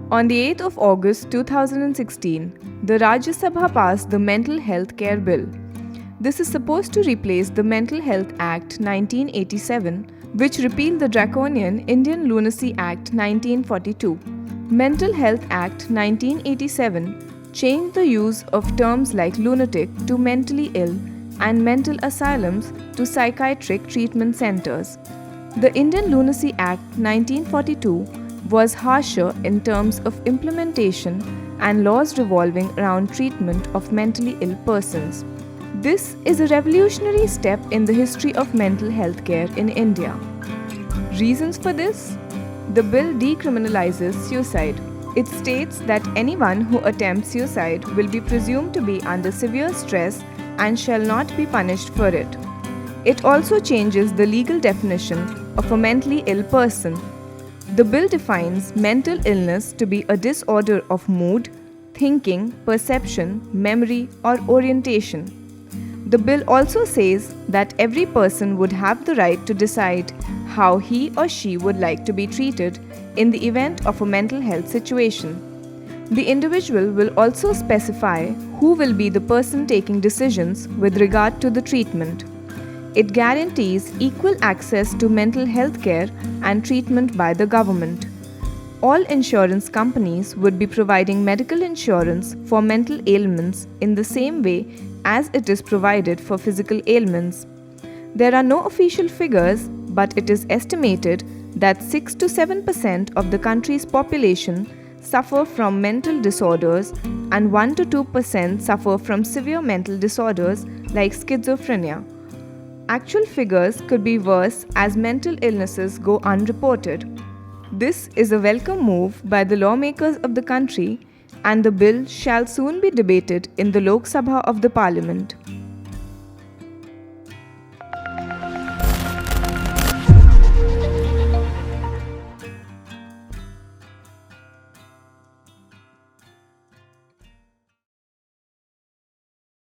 On the 8th of August 2016, the Rajya Sabha passed the Mental Health Care Bill. This is supposed to replace the Mental Health Act 1987, which repealed the draconian Indian Lunacy Act 1942. Mental Health Act 1987 changed the use of terms like lunatic to mentally ill and mental asylums to psychiatric treatment centers. The Indian Lunacy Act 1942 was harsher in terms of implementation and laws revolving around treatment of mentally ill persons. This is a revolutionary step in the history of mental health care in India. Reasons for this? The bill decriminalizes suicide. It states that anyone who attempts suicide will be presumed to be under severe stress and shall not be punished for it. It also changes the legal definition of a mentally ill person. The bill defines mental illness to be a disorder of mood, thinking, perception, memory, or orientation. The bill also says that every person would have the right to decide how he or she would like to be treated in the event of a mental health situation. The individual will also specify who will be the person taking decisions with regard to the treatment. It guarantees equal access to mental health care and treatment by the government. All insurance companies would be providing medical insurance for mental ailments in the same way as it is provided for physical ailments. There are no official figures, but it is estimated that 6 to 7% of the country's population suffer from mental disorders and 1 to 2% suffer from severe mental disorders like schizophrenia. Actual figures could be worse as mental illnesses go unreported. This is a welcome move by the lawmakers of the country, and the bill shall soon be debated in the Lok Sabha of the Parliament.